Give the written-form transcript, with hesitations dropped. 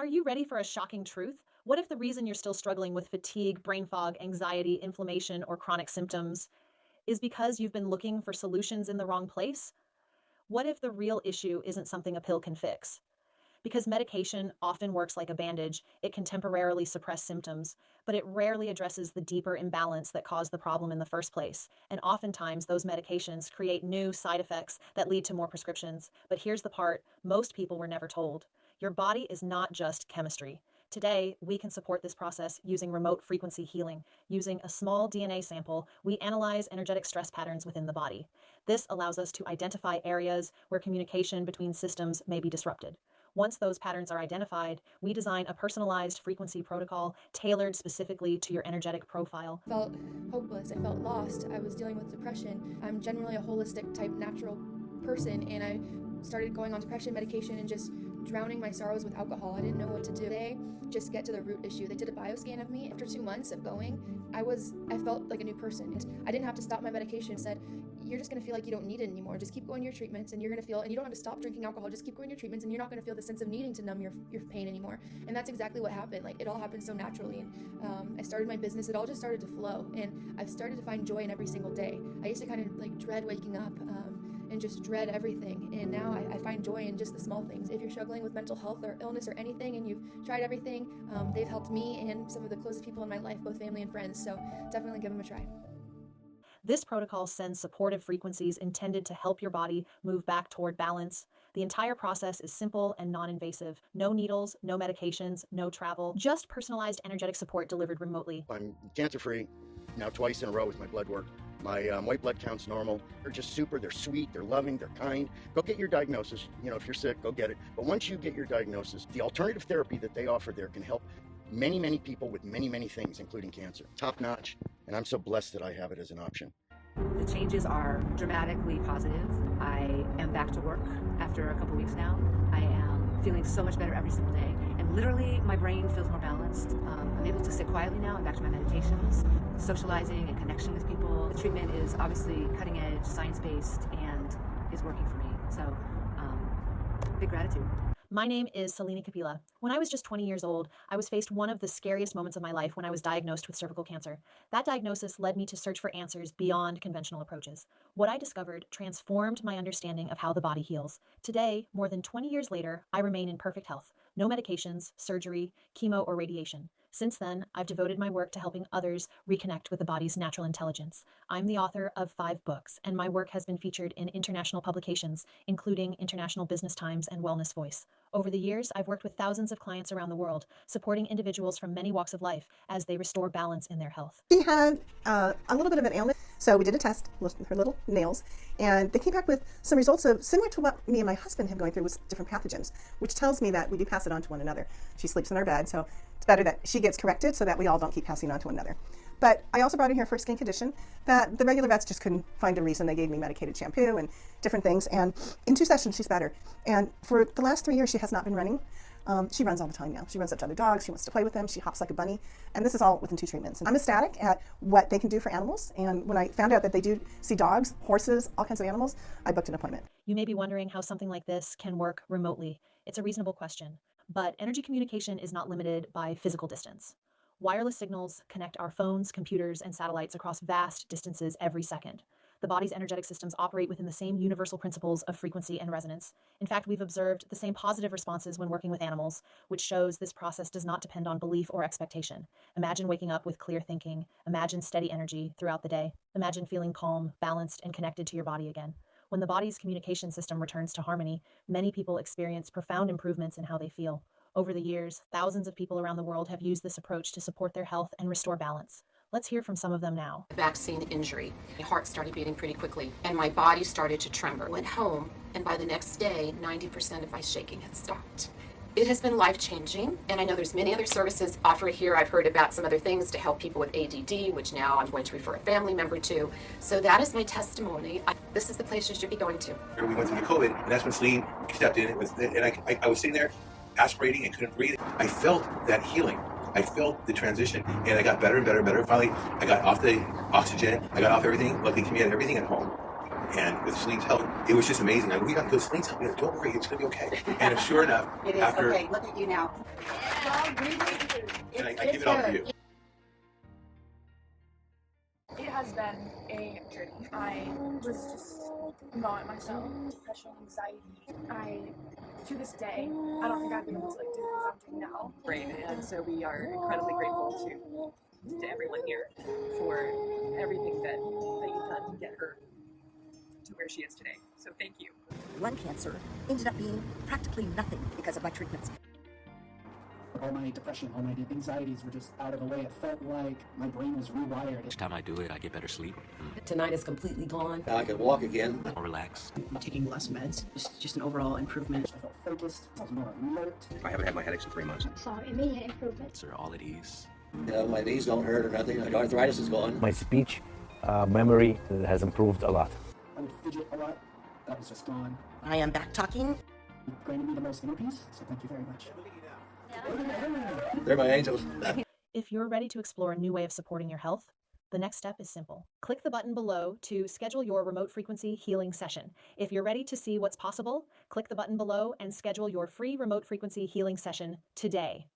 Are you ready for a shocking truth? What if the reason you're still struggling with fatigue, brain fog, anxiety, inflammation, or chronic symptoms is because you've been looking for solutions in the wrong place? What if the real issue isn't something a pill can fix? Because medication often works like a bandage, it can temporarily suppress symptoms, but it rarely addresses the deeper imbalance that caused the problem in the first place. And oftentimes, those medications create new side effects that lead to more prescriptions. But here's the part most people were never told: your body is not just chemistry. Today, we can support this process using remote frequency healing. Using a small DNA sample, we analyze energetic stress patterns within the body. This allows us to identify areas where communication between systems may be disrupted. Once those patterns are identified, we design a personalized frequency protocol tailored specifically to your energetic profile. I felt hopeless. I felt lost. I was dealing with depression. I'm generally a holistic type natural person, and I started going on depression medication and just drowning my sorrows with alcohol. I didn't know what to do. They just get to the root issue. They did a bioscan of me. After 2 months of going, I felt like a new person. I didn't have to stop my medication. It said, you're just going to feel like you don't need it anymore. Just keep going your treatments, and you're going to feel, and you don't have to stop drinking alcohol. Just keep going your treatments, and you're not going to feel the sense of needing to numb your pain anymore. And that's exactly what happened. Like, it all happened so naturally. And I started my business. It all just started to flow, and I've started to find joy in every single day. I used to kind of like dread waking up and just dread everything. And now I find joy in just the small things. If you're struggling with mental health or illness or anything, and you've tried everything, they've helped me and some of the closest people in my life, both family and friends. So definitely give them a try. This protocol sends supportive frequencies intended to help your body move back toward balance. The entire process is simple and non-invasive. No needles, no medications, no travel, just personalized energetic support delivered remotely. I'm cancer-free now twice in a row with my blood work. My white blood count's normal. They're just super. They're sweet. They're loving. They're kind. Go get your diagnosis. You know, if you're sick, go get it. But once you get your diagnosis, the alternative therapy that they offer there can help many, many people with many, many things, including cancer. Top notch. And I'm so blessed that I have it as an option. The changes are dramatically positive. I am back to work after a couple weeks now. I am feeling so much better every single day. And literally, my brain feels more balanced. I'm able to sit quietly now. I'm back to my meditations, socializing and connection with people. The treatment is obviously cutting edge, science-based, and is working for me. So, big gratitude. My name is Selene Capilla. When I was just 20 years old, I was faced one of the scariest moments of my life when I was diagnosed with cervical cancer. That diagnosis led me to search for answers beyond conventional approaches. What I discovered transformed my understanding of how the body heals. Today, more than 20 years later, I remain in perfect health. No medications, surgery, chemo, or radiation. Since then, I've devoted my work to helping others reconnect with the body's natural intelligence. I'm the author of 5 books, and my work has been featured in international publications, including International Business Times and Wellness Voice. Over the years, I've worked with thousands of clients around the world, supporting individuals from many walks of life as they restore balance in their health. She had a little bit of an ailment, so we did a test with her little nails, and they came back with some results of similar to what me and my husband have going through with different pathogens, which tells me that we do pass it on to one another. She sleeps in our bed, so it's better that she gets corrected so that we all don't keep passing it on to one another. But I also brought in here for a skin condition that the regular vets just couldn't find a reason. They gave me medicated shampoo and different things, and in 2 sessions she's better. And for the last 3 years she has not been running. She runs all the time now. She runs up to other dogs, she wants to play with them, she hops like a bunny, and this is all within 2 treatments. And I'm ecstatic at what they can do for animals, and when I found out that they do see dogs, horses, all kinds of animals, I booked an appointment. You may be wondering how something like this can work remotely. It's a reasonable question, but energy communication is not limited by physical distance. Wireless signals connect our phones, computers, and satellites across vast distances every second. The body's energetic systems operate within the same universal principles of frequency and resonance. In fact, we've observed the same positive responses when working with animals, which shows this process does not depend on belief or expectation. Imagine waking up with clear thinking. Imagine steady energy throughout the day. Imagine feeling calm, balanced, and connected to your body again. When the body's communication system returns to harmony, many people experience profound improvements in how they feel. Over the years, thousands of people around the world have used this approach to support their health and restore balance. Let's hear from some of them now. Vaccine injury. My heart started beating pretty quickly, and my body started to tremor. Went home, and by the next day, 90% of my shaking had stopped. It has been life-changing, and I know there's many other services offered here. I've heard about some other things to help people with ADD, which now I'm going to refer a family member to. So that is my testimony. This is the place you should be going to. We went through COVID, and that's when Celine stepped in, and I was sitting there aspirating and couldn't breathe. I felt that healing. I felt the transition, and I got better and better and better. Finally, I got off the oxygen. I got off everything. Luckily, we had everything at home. And with Celine's help, it was just amazing. We got to go, Celine's help. Don't worry, it's going to be okay. And sure enough, It is after, okay. Look at you now. and I give it all to you. It has been a journey. I was just not myself. Depression, anxiety. To this day, I don't think I've been able to do the things I'm doing now. Great, and so we are incredibly grateful to everyone here for everything that you've done to get her to where she is today. So thank you. Lung cancer ended up being practically nothing because of my treatments. All my depression, all my anxieties were just out of the way. It felt like my brain was rewired. Each time I do it, I get better sleep. Tonight is completely gone. I can walk again. More relaxed. I'm taking less meds. Just an overall improvement. I felt focused. I was more alert. I haven't had my headaches in 3 months. Saw immediate improvements. They're all at ease. My knees don't hurt or nothing. My arthritis is gone. My speech, memory has improved a lot. I would fidget a lot. That was just gone. I am back talking. You granted me the most inner peace, so thank you very much. They're my angels. If you're ready to explore a new way of supporting your health, the next step is simple. Click the button below to schedule your remote frequency healing session. If you're ready to see what's possible, click the button below and schedule your free remote frequency healing session today.